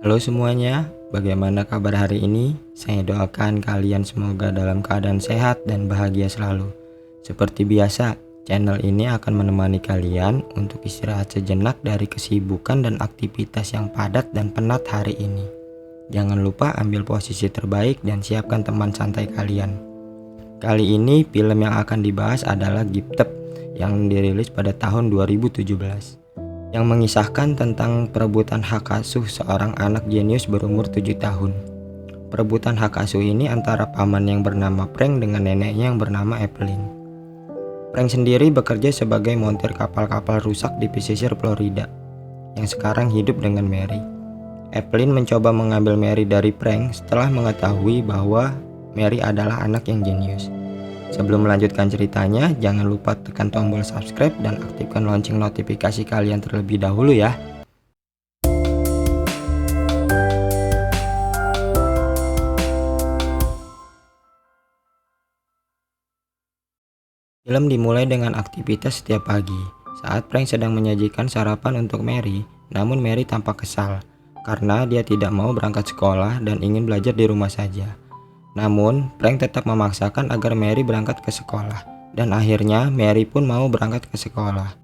Halo semuanya, bagaimana kabar hari ini? Saya doakan kalian semoga dalam keadaan sehat dan bahagia selalu. Seperti biasa, channel ini akan menemani kalian untuk istirahat sejenak dari kesibukan dan aktivitas yang padat dan penat hari ini. Jangan lupa ambil posisi terbaik dan siapkan teman santai kalian. Kali ini film yang akan dibahas adalah Gifted yang dirilis pada tahun 2017. Yang mengisahkan tentang perebutan hak asuh seorang anak jenius berumur 7 tahun. Perebutan hak asuh ini antara paman yang bernama Frank dengan neneknya yang bernama Evelyn. Frank sendiri bekerja sebagai montir kapal-kapal rusak di pesisir Florida, yang sekarang hidup dengan Mary. Evelyn mencoba mengambil Mary dari Frank setelah mengetahui bahwa Mary adalah anak yang jenius. Sebelum melanjutkan ceritanya, jangan lupa tekan tombol subscribe dan aktifkan lonceng notifikasi kalian terlebih dahulu ya. Film dimulai dengan aktivitas setiap pagi, saat Frank sedang menyajikan sarapan untuk Mary, namun Mary tampak kesal, karena dia tidak mau berangkat sekolah dan ingin belajar di rumah saja. Namun, Frank tetap memaksakan agar Mary berangkat ke sekolah, dan akhirnya Mary pun mau berangkat ke sekolah.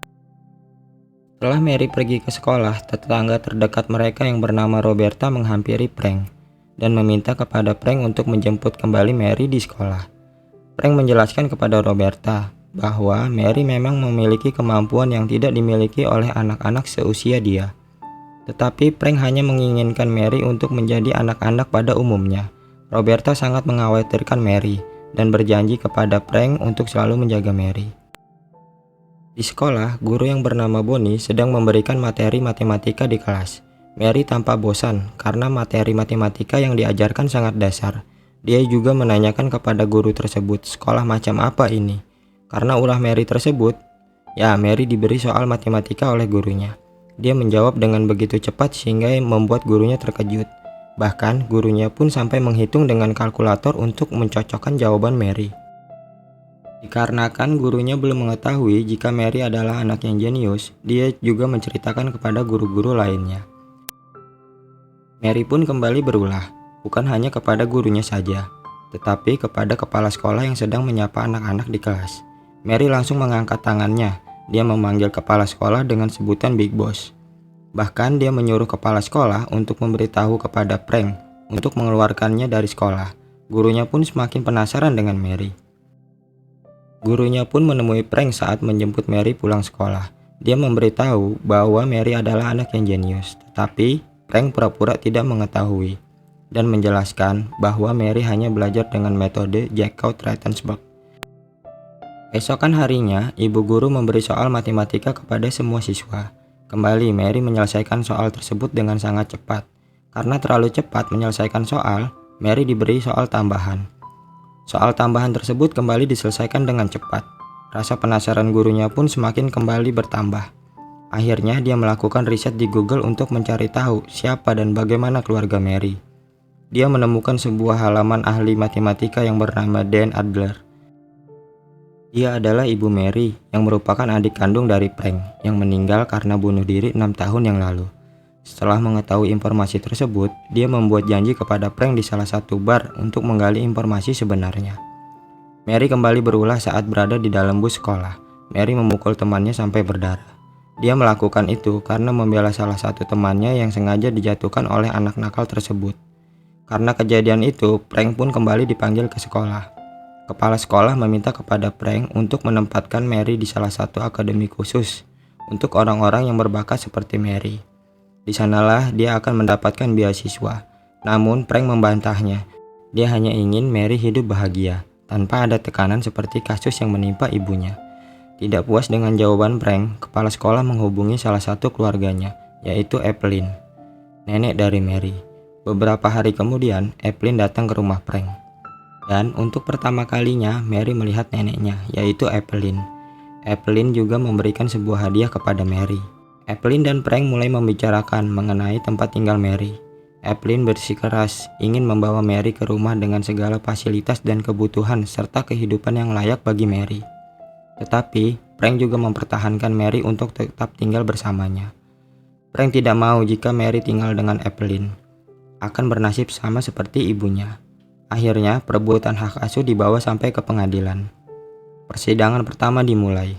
Setelah Mary pergi ke sekolah, tetangga terdekat mereka yang bernama Roberta menghampiri Frank, dan meminta kepada Frank untuk menjemput kembali Mary di sekolah. Frank menjelaskan kepada Roberta bahwa Mary memang memiliki kemampuan yang tidak dimiliki oleh anak-anak seusia dia. Tetapi Frank hanya menginginkan Mary untuk menjadi anak-anak pada umumnya. Roberta sangat mengkhawatirkan Mary dan berjanji kepada Frank untuk selalu menjaga Mary. Di sekolah, guru yang bernama Bonnie sedang memberikan materi matematika di kelas. Mary tampak bosan karena materi matematika yang diajarkan sangat dasar. Dia juga menanyakan kepada guru tersebut, sekolah macam apa ini? Karena ulah Mary tersebut, Mary diberi soal matematika oleh gurunya. Dia menjawab dengan begitu cepat sehingga membuat gurunya terkejut. Bahkan gurunya pun sampai menghitung dengan kalkulator untuk mencocokkan jawaban Mary. Dikarenakan gurunya belum mengetahui jika Mary adalah anak yang jenius, dia juga menceritakan kepada guru-guru lainnya. Mary pun kembali berulah, bukan hanya kepada gurunya saja, tetapi kepada kepala sekolah yang sedang menyapa anak-anak di kelas. Mary langsung mengangkat tangannya. Dia memanggil kepala sekolah dengan sebutan Big Boss. Bahkan dia menyuruh kepala sekolah untuk memberitahu kepada Frank untuk mengeluarkannya dari sekolah. Gurunya pun semakin penasaran dengan Mary. Gurunya pun menemui Frank saat menjemput Mary pulang sekolah. Dia memberitahu bahwa Mary adalah anak yang jenius, tetapi Frank pura-pura tidak mengetahui dan menjelaskan bahwa Mary hanya belajar dengan metode Jacquot-Rotensberg. Esokan harinya, ibu guru memberi soal matematika kepada semua siswa. Kembali Mary menyelesaikan soal tersebut dengan sangat cepat. Karena terlalu cepat menyelesaikan soal, Mary diberi soal tambahan. Soal tambahan tersebut kembali diselesaikan dengan cepat. Rasa penasaran gurunya pun semakin kembali bertambah. Akhirnya dia melakukan riset di Google untuk mencari tahu siapa dan bagaimana keluarga Mary. Dia menemukan sebuah halaman ahli matematika yang bernama Dan Adler. Dia adalah ibu Mary yang merupakan adik kandung dari Frank yang meninggal karena bunuh diri 6 tahun yang lalu. Setelah mengetahui informasi tersebut, dia membuat janji kepada Frank di salah satu bar untuk menggali informasi sebenarnya. Mary kembali berulah saat berada di dalam bus sekolah. Mary memukul temannya sampai berdarah. Dia melakukan itu karena membela salah satu temannya yang sengaja dijatuhkan oleh anak nakal tersebut. Karena kejadian itu, Frank pun kembali dipanggil ke sekolah. Kepala sekolah meminta kepada Frank untuk menempatkan Mary di salah satu akademi khusus untuk orang-orang yang berbakat seperti Mary. Di sanalah dia akan mendapatkan beasiswa. Namun Frank membantahnya. Dia hanya ingin Mary hidup bahagia, tanpa ada tekanan seperti kasus yang menimpa ibunya. Tidak puas dengan jawaban Frank, kepala sekolah menghubungi salah satu keluarganya, yaitu Evelyn, nenek dari Mary. Beberapa hari kemudian, Evelyn datang ke rumah Frank. Dan untuk pertama kalinya, Mary melihat neneknya, yaitu Evelyn. Evelyn juga memberikan sebuah hadiah kepada Mary. Evelyn dan Frank mulai membicarakan mengenai tempat tinggal Mary. Evelyn bersikeras ingin membawa Mary ke rumah dengan segala fasilitas dan kebutuhan serta kehidupan yang layak bagi Mary. Tetapi, Frank juga mempertahankan Mary untuk tetap tinggal bersamanya. Frank tidak mau jika Mary tinggal dengan Evelyn. akan bernasib sama seperti ibunya. Akhirnya, perebutan hak asuh dibawa sampai ke pengadilan. Persidangan pertama dimulai.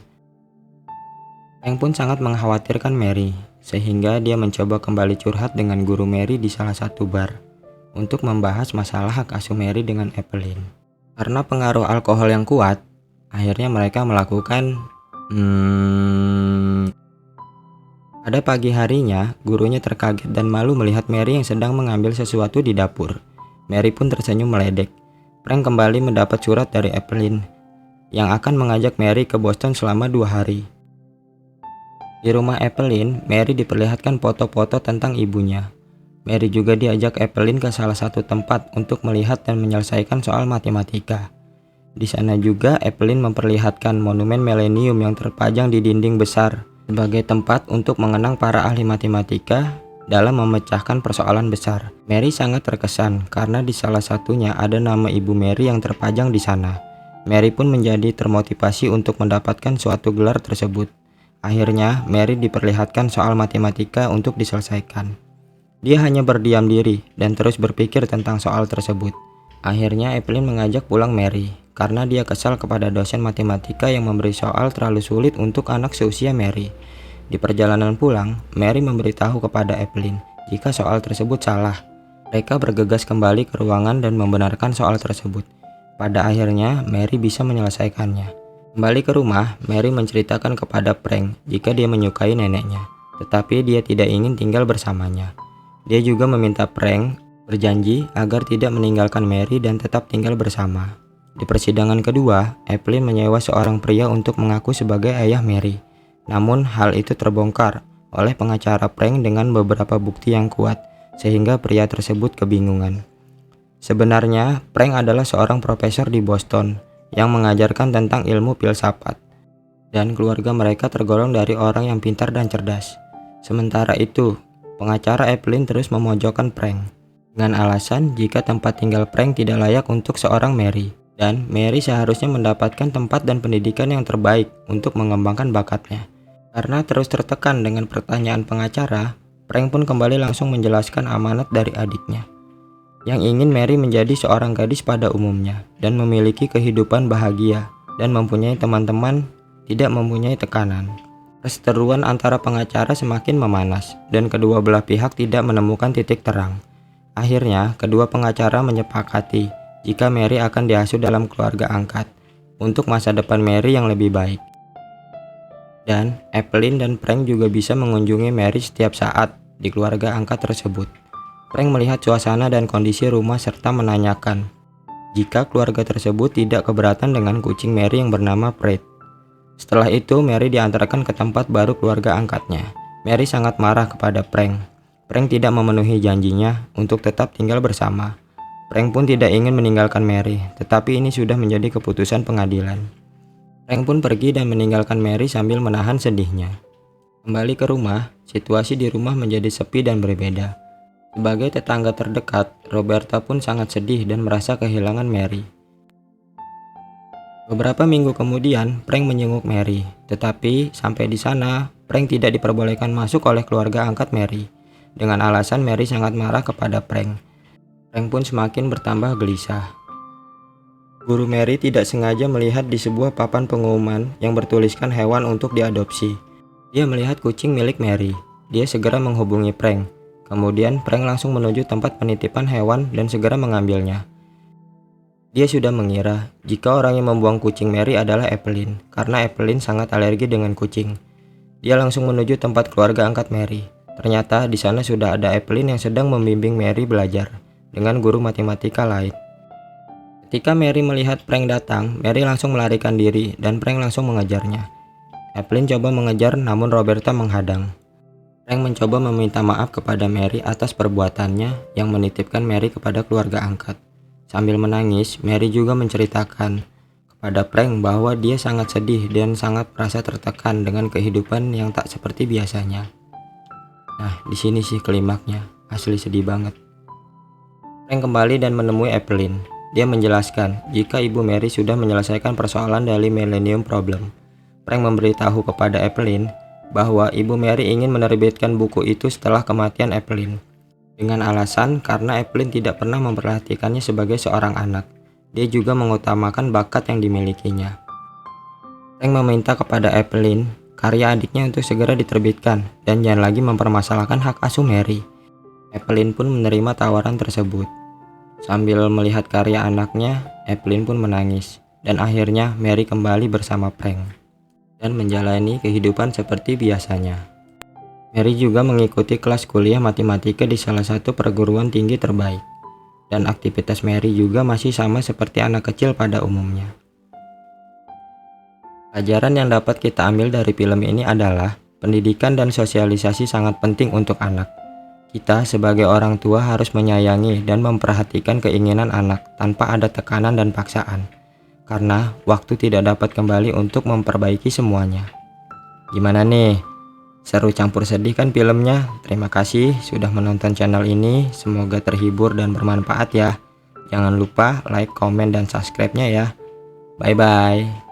Frank pun sangat mengkhawatirkan Mary, sehingga dia mencoba kembali curhat dengan guru Mary di salah satu bar untuk membahas masalah hak asuh Mary dengan Evelyn. Karena pengaruh alkohol yang kuat, akhirnya mereka melakukan Pada pagi harinya, gurunya terkaget dan malu melihat Mary yang sedang mengambil sesuatu di dapur. Mary pun tersenyum meledek. Frank kembali mendapat surat dari Evelyn yang akan mengajak Mary ke Boston selama 2 hari. Di rumah Evelyn, Mary diperlihatkan foto-foto tentang ibunya. Mary juga diajak Evelyn ke salah satu tempat untuk melihat dan menyelesaikan soal matematika. Di sana juga Evelyn memperlihatkan monumen milenium yang terpajang di dinding besar sebagai tempat untuk mengenang para ahli matematika dalam memecahkan persoalan besar. Mary sangat terkesan karena di salah satunya ada nama ibu Mary yang terpajang di sana. Mary pun menjadi termotivasi untuk mendapatkan suatu gelar tersebut. Akhirnya, Mary diperlihatkan soal matematika untuk diselesaikan. Dia hanya berdiam diri dan terus berpikir tentang soal tersebut. Akhirnya, Evelyn mengajak pulang Mary karena dia kesal kepada dosen matematika yang memberi soal terlalu sulit untuk anak seusia Mary. Di perjalanan pulang, Mary memberitahu kepada Evelyn jika soal tersebut salah. Mereka bergegas kembali ke ruangan dan membenarkan soal tersebut. Pada akhirnya, Mary bisa menyelesaikannya. Kembali ke rumah, Mary menceritakan kepada Frank jika dia menyukai neneknya, tetapi dia tidak ingin tinggal bersamanya. Dia juga meminta Frank berjanji agar tidak meninggalkan Mary dan tetap tinggal bersama. Di persidangan kedua, Evelyn menyewa seorang pria untuk mengaku sebagai ayah Mary. Namun hal itu terbongkar oleh pengacara Frank dengan beberapa bukti yang kuat, sehingga pria tersebut kebingungan. Sebenarnya, Frank adalah seorang profesor di Boston yang mengajarkan tentang ilmu filsafat, dan keluarga mereka tergolong dari orang yang pintar dan cerdas. Sementara itu, pengacara Evelyn terus memojokkan Frank dengan alasan jika tempat tinggal Frank tidak layak untuk seorang Mary, dan Mary seharusnya mendapatkan tempat dan pendidikan yang terbaik untuk mengembangkan bakatnya. Karena terus tertekan dengan pertanyaan pengacara, Frank pun kembali langsung menjelaskan amanat dari adiknya yang ingin Mary menjadi seorang gadis pada umumnya dan memiliki kehidupan bahagia dan mempunyai teman-teman, tidak mempunyai tekanan. Perseteruan antara pengacara semakin memanas dan kedua belah pihak tidak menemukan titik terang. Akhirnya, kedua pengacara menyepakati jika Mary akan diasuh dalam keluarga angkat untuk masa depan Mary yang lebih baik. Dan Evelyn dan Frank juga bisa mengunjungi Mary setiap saat di keluarga angkat tersebut. Frank melihat suasana dan kondisi rumah serta menanyakan jika keluarga tersebut tidak keberatan dengan kucing Mary yang bernama Fred. Setelah itu, Mary diantarkan ke tempat baru keluarga angkatnya. Mary sangat marah kepada Frank. Frank tidak memenuhi janjinya untuk tetap tinggal bersama. Frank pun tidak ingin meninggalkan Mary, tetapi ini sudah menjadi keputusan pengadilan. Frank pun pergi dan meninggalkan Mary sambil menahan sedihnya. Kembali ke rumah, situasi di rumah menjadi sepi dan berbeda. Sebagai tetangga terdekat, Roberta pun sangat sedih dan merasa kehilangan Mary. Beberapa minggu kemudian, Frank menjenguk Mary, tetapi sampai di sana, Frank tidak diperbolehkan masuk oleh keluarga angkat Mary. Dengan alasan Mary sangat marah kepada Frank. Frank pun semakin bertambah gelisah. Guru Mary tidak sengaja melihat di sebuah papan pengumuman yang bertuliskan hewan untuk diadopsi. Dia melihat kucing milik Mary. Dia segera menghubungi Frank. Kemudian Frank langsung menuju tempat penitipan hewan dan segera mengambilnya. Dia sudah mengira jika orang yang membuang kucing Mary adalah Evelyn, karena Evelyn sangat alergi dengan kucing. Dia langsung menuju tempat keluarga angkat Mary. Ternyata di sana sudah ada Evelyn yang sedang membimbing Mary belajar dengan guru matematika lain. Ketika Mary melihat Frank datang, Mary langsung melarikan diri dan Frank langsung mengejarnya. Evelyn coba mengejar namun Roberta menghadang. Frank mencoba meminta maaf kepada Mary atas perbuatannya yang menitipkan Mary kepada keluarga angkat. Sambil menangis, Mary juga menceritakan kepada Frank bahwa dia sangat sedih dan sangat merasa tertekan dengan kehidupan yang tak seperti biasanya. Nah, di sini sih klimaknya, asli sedih banget. Frank kembali dan menemui Evelyn. Dia menjelaskan jika ibu Mary sudah menyelesaikan persoalan dari Millennium Problem. Frank memberitahu kepada Evelyn bahwa ibu Mary ingin menerbitkan buku itu setelah kematian Evelyn. dengan alasan karena Evelyn tidak pernah memperhatikannya sebagai seorang anak. Dia juga mengutamakan bakat yang dimilikinya. Frank meminta kepada Evelyn karya adiknya untuk segera diterbitkan dan jangan lagi mempermasalahkan hak asuh Mary. Evelyn pun menerima tawaran tersebut. Sambil melihat karya anaknya, Evelyn pun menangis. Dan akhirnya Mary kembali bersama Frank dan menjalani kehidupan seperti biasanya. Mary juga mengikuti kelas kuliah matematika di salah satu perguruan tinggi terbaik. Dan aktivitas Mary juga masih sama seperti anak kecil pada umumnya. Pelajaran yang dapat kita ambil dari film ini adalah pendidikan dan sosialisasi sangat penting untuk anak. Kita sebagai orang tua harus menyayangi dan memperhatikan keinginan anak tanpa ada tekanan dan paksaan. Karena waktu tidak dapat kembali untuk memperbaiki semuanya. Gimana nih? Seru campur sedih kan filmnya? Terima kasih sudah menonton channel ini. Semoga terhibur dan bermanfaat ya. Jangan lupa like, komen, dan subscribe-nya ya. Bye-bye.